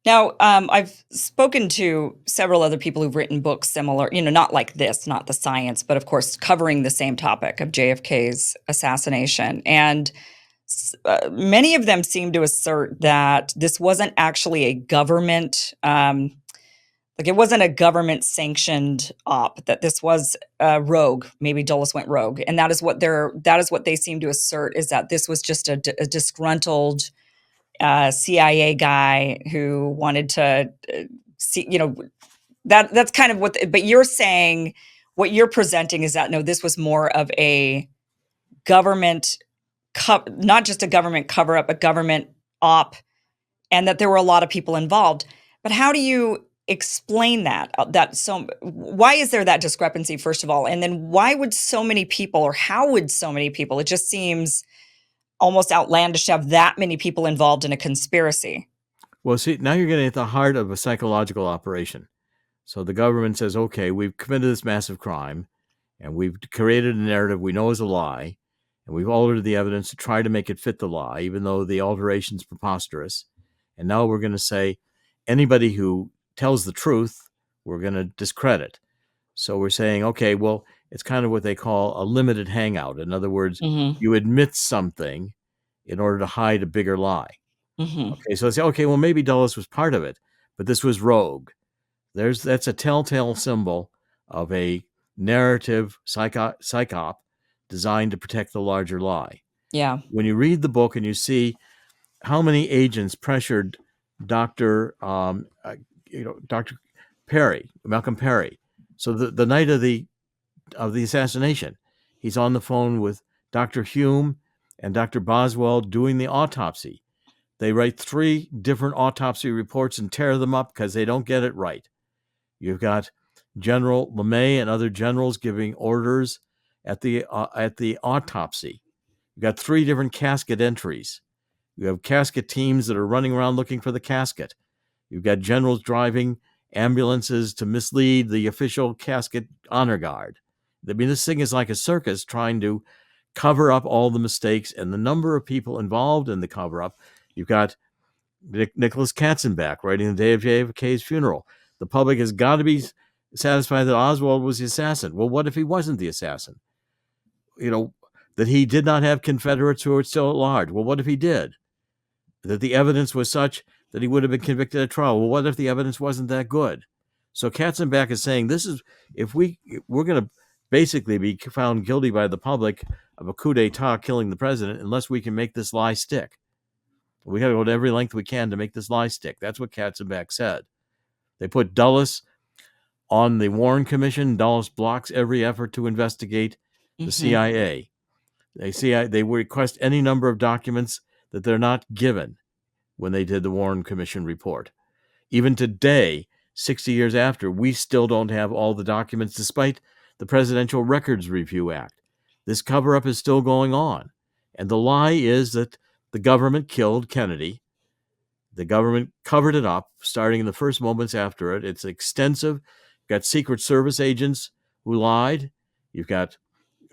Now, I've spoken to several other people who've written books similar, not like this, not the science, but of course, covering the same topic of JFK's assassination. And many of them seem to assert that this wasn't actually a government, like it wasn't a government sanctioned op, that this was rogue. Maybe Dulles went rogue. And that is what they seem to assert, is that this was just a disgruntled CIA guy who wanted to see, that's kind of but you're saying what you're presenting is that no, this was more of a government, not just a government cover up, a government op, and that there were a lot of people involved. But how do you explain that? Why is there that discrepancy, first of all? And then why would so many people, or how would so many people, it just seems almost outlandish to have that many people involved in a conspiracy. Well, see, now you're getting at the heart of a psychological operation. So the government says, okay, we've committed this massive crime and we've created a narrative we know is a lie, and we've altered the evidence to try to make it fit the lie, even though the alteration's preposterous. And now we're going to say anybody who tells the truth, we're going to discredit. So we're saying, okay, well, it's kind of what they call a limited hangout. In other words, Mm-hmm. you admit something in order to hide a bigger lie. Mm-hmm. Okay, so they say, okay, well, maybe Dulles was part of it, but this was rogue. That's a telltale symbol of a narrative psyop designed to protect the larger lie. Yeah. When you read the book and you see how many agents pressured Dr. Dr. Perry, Malcolm Perry. So the night of the assassination, he's on the phone with Dr. Hume and Dr. Boswell doing the autopsy. They write 3 different autopsy reports and tear them up because they don't get it right. You've got General LeMay and other generals giving orders at the autopsy. You've got 3 different casket entries. You have casket teams that are running around looking for the casket. You've got generals driving ambulances to mislead the official casket honor guard. I mean, this thing is like a circus trying to cover up all the mistakes and the number of people involved in the cover up. You've got Nicholas Katzenbach writing the day of JFK's funeral. The public has got to be satisfied that Oswald was the assassin. Well, what if he wasn't the assassin? That he did not have Confederates who were still at large. Well, what if he did? That the evidence was such that he would have been convicted at trial. Well, what if the evidence wasn't that good? So Katzenbach is saying this is, if we're going to basically be found guilty by the public of a coup d'etat killing the president unless we can make this lie stick. We got to go to every length we can to make this lie stick. That's what Katzenbach said. They put Dulles on the Warren Commission. Dulles blocks every effort to investigate the CIA. They request any number of documents that they're not given when they did the Warren Commission report. Even today, 60 years after, we still don't have all the documents despite the Presidential Records Review Act. This cover-up is still going on. And the lie is that the government killed Kennedy. The government covered it up starting in the first moments after it. It's extensive. You've got Secret Service agents who lied. You've got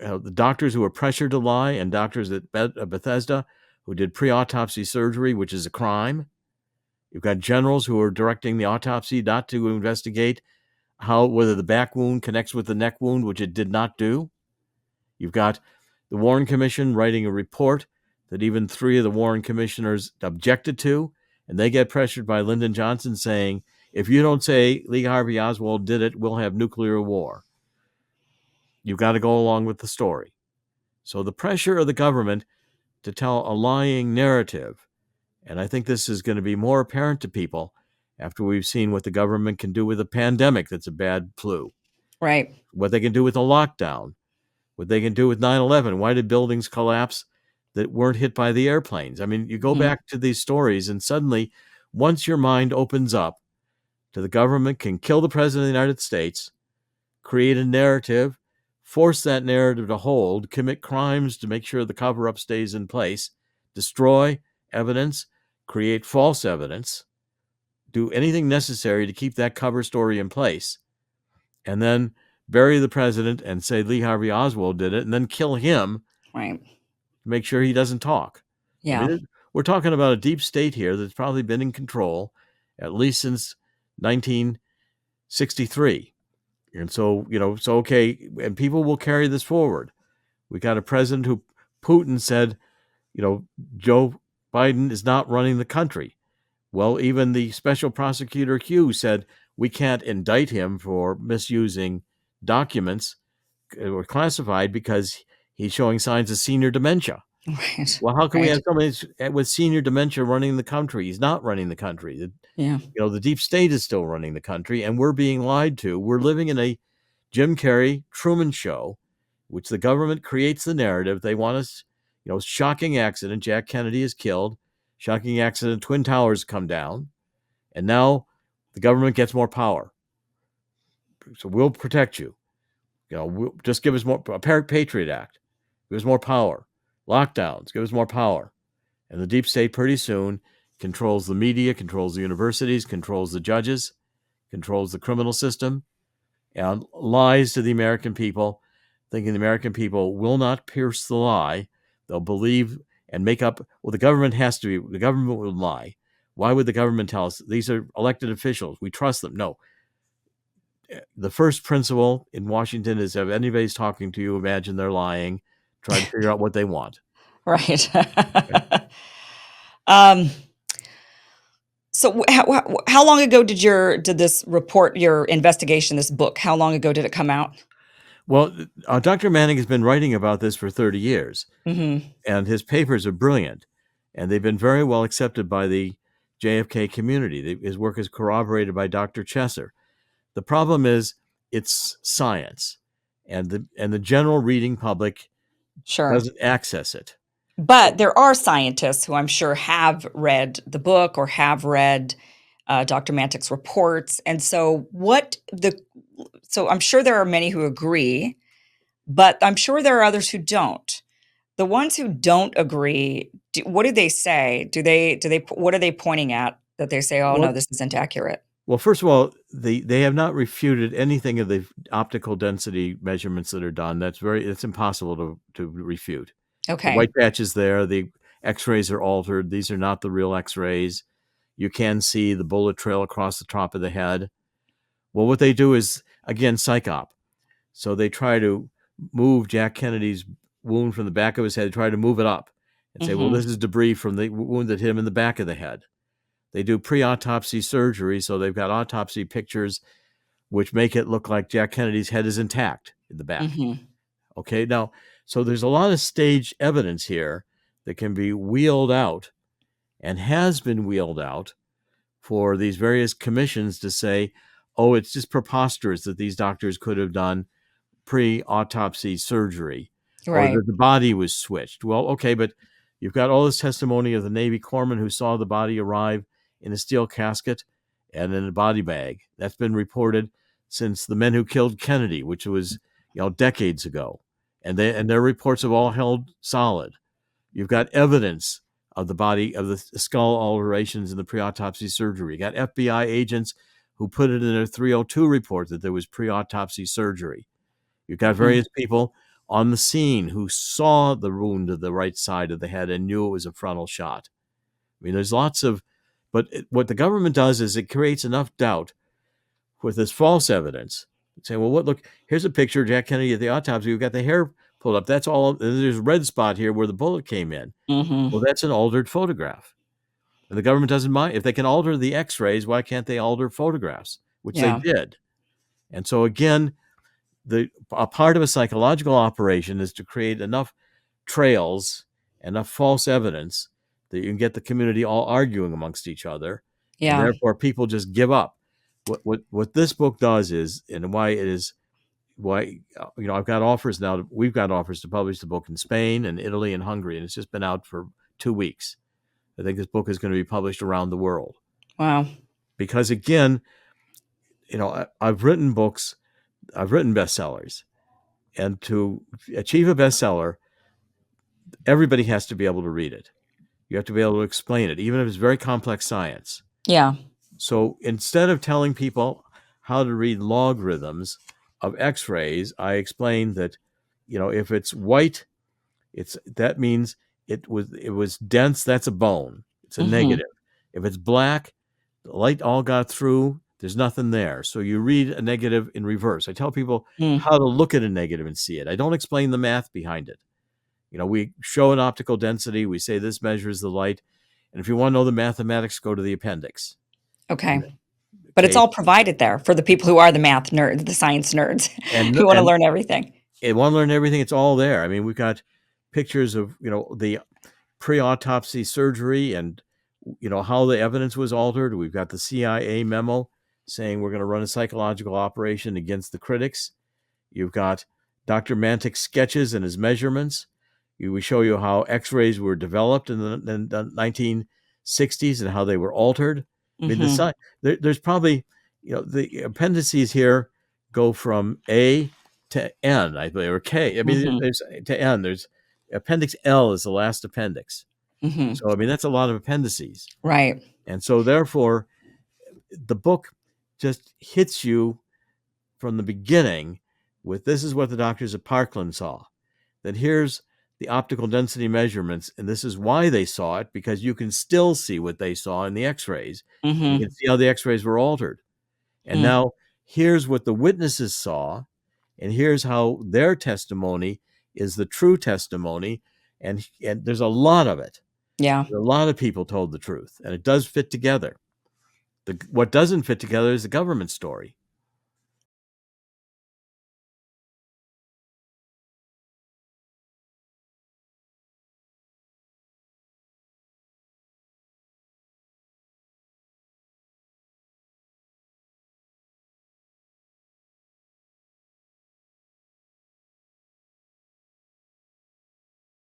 the doctors who were pressured to lie, and doctors at Bethesda who did pre-autopsy surgery, which is a crime. You've got generals who are directing the autopsy not to investigate whether the back wound connects with the neck wound, which it did not do. You've got the Warren Commission writing a report that even 3 of the Warren commissioners objected to, and they get pressured by Lyndon Johnson saying, if you don't say Lee Harvey Oswald did it, we'll have nuclear war. You've got to go along with the story. So the pressure of the government to tell a lying narrative, and I think this is going to be more apparent to people after we've seen what the government can do with a pandemic that's a bad flu. Right. What they can do with a lockdown, what they can do with 9/11. Why did buildings collapse that weren't hit by the airplanes? I mean, you go back to these stories, and suddenly, once your mind opens up to the government can kill the president of the United States, create a narrative, force that narrative to hold, commit crimes to make sure the cover-up stays in place, destroy evidence, create false evidence, do anything necessary to keep that cover story in place, and then bury the president and say Lee Harvey Oswald did it, and then kill him Right. to make sure he doesn't talk. Yeah. I mean, we're talking about a deep state here that's probably been in control, at least since 1963. And so, so okay, and people will carry this forward. We got a president who Putin said, Joe Biden is not running the country. Well, even the special prosecutor Hugh said we can't indict him for misusing documents or classified because he's showing signs of senior dementia. Right. Well, how can we Right. have somebody with senior dementia running the country? He's not running the country. Yeah. The deep state is still running the country, and we're being lied to. We're living in a Jim Carrey Truman Show, which the government creates the narrative. They want us, shocking accident. Jack Kennedy is killed. Shocking accident. Twin Towers come down. And now the government gets more power. So we'll protect you. We'll just give us more. Patriot Act. Give us more power. Lockdowns. Give us more power. And the deep state pretty soon controls the media, controls the universities, controls the judges, controls the criminal system, and lies to the American people, thinking the American people will not pierce the lie. They'll believe and make up. Well, the government will lie. Why would the government tell us these are elected officials? We trust them. No. The first principle in Washington is if anybody's talking to you, imagine they're lying. Try to figure out what they want. Right. um, so how long ago did this report, your investigation, this book, how long ago did it come out? Well, Dr. Manning has been writing about this for 30 years, Mm-hmm. and his papers are brilliant, and they've been very well accepted by the JFK community. His work is corroborated by Dr. Chesser. The problem is it's science, and the general reading public Sure. doesn't access it. But there are scientists who I'm sure have read the book or have read Dr. Mantik's reports. And so so I'm sure there are many who agree, but I'm sure there are others who don't. The ones who don't agree, what do they say? What are they pointing at that they say, oh no, Well, this isn't accurate? well, first of all, they have not refuted anything of the optical density measurements that are done. It's impossible to refute. The Okay. white patch is there. The X-rays are altered. These are not the real X-rays. You can see the bullet trail across the top of the head. Well, what they do is, again, psyop. So they try to move Jack Kennedy's wound from the back of his head, try to move it up and say, well, Mm-hmm. this is debris from the wound that hit him in the back of the head. They do pre-autopsy surgery, so they've got autopsy pictures which make it look like Jack Kennedy's head is intact in the back. Mm-hmm. Okay, now, so there's a lot of staged evidence here that can be wheeled out and has been wheeled out for these various commissions to say, oh, it's just preposterous that these doctors could have done pre-autopsy surgery or Right. that the body was switched. Well, okay, but you've got all this testimony of the Navy corpsman who saw the body arrive in a steel casket and in a body bag. That's been reported since the men who killed Kennedy, which was decades ago, and their reports have all held solid. You've got evidence of the body of the skull alterations in the pre-autopsy surgery. You got FBI agents who put it in their 302 report that there was pre-autopsy surgery. You've got Mm-hmm. various people on the scene who saw the wound to the right side of the head and knew it was a frontal shot. I mean, there's lots of, but what the government does is it creates enough doubt with this false evidence. Say, well, look, here's a picture of Jack Kennedy at the autopsy. We've got the hair pulled up. That's all. There's a red spot here where the bullet came in. Mm-hmm. Well, that's an altered photograph. And the government doesn't mind. If they can alter the x-rays, why can't they alter photographs? Which they Yeah. did. And so again, a part of a psychological operation is to create enough trails, enough false evidence that you can get the community all arguing amongst each other, and Yeah. therefore people just give up. What this book does is, and why I've got offers now. We've got offers to publish the book in Spain and Italy and Hungary, and it's just been out for 2 weeks. I think this book is going to be published around the world Wow. because, again, I've written books, I've written bestsellers, and to achieve a bestseller, everybody has to be able to read it. You have to be able to explain it, even if it's very complex science. Yeah. So instead of telling people how to read logarithms of X-rays, I explained that, if it's white, that means it was dense. That's a bone. It's a Mm-hmm. negative. If it's black, The light all got through. There's nothing there. So you read a negative in reverse. I tell people Mm. how to look at a negative and see it. I don't explain the math behind it. We show an optical density. We say this measures the light. And if you want to know the mathematics, go to the appendix. Okay. But it's Okay. all provided there for the people who are the math nerds, the science nerds, And who want to and learn everything. it want to learn everything. It's all there. I mean, we've got pictures of the pre-autopsy surgery and how the evidence was altered. We've got the CIA memo saying we're going to run a psychological operation against the critics. You've got Dr. Mantic's sketches and his measurements. We show you how X-rays were developed in the 1960s and how they were altered. I mean, Hmm. there's probably, the appendices here go from A to N, I believe, or K. I mean, Hmm. there's to N. There's Appendix L is the last appendix. Hmm. So, I mean, that's a lot of appendices. Right. And so, therefore, the book just hits you from the beginning with this is what the doctors at Parkland saw. That here's the optical density measurements, and this is why they saw it, because you can still see what they saw in the X-rays. And you can Hmm. see how the X-rays were altered. And Mm. now here's what the witnesses saw, and here's how their testimony is the true testimony. And there's a lot of it. Yeah. A lot of people told the truth, and it does fit together. What doesn't fit together is the government story.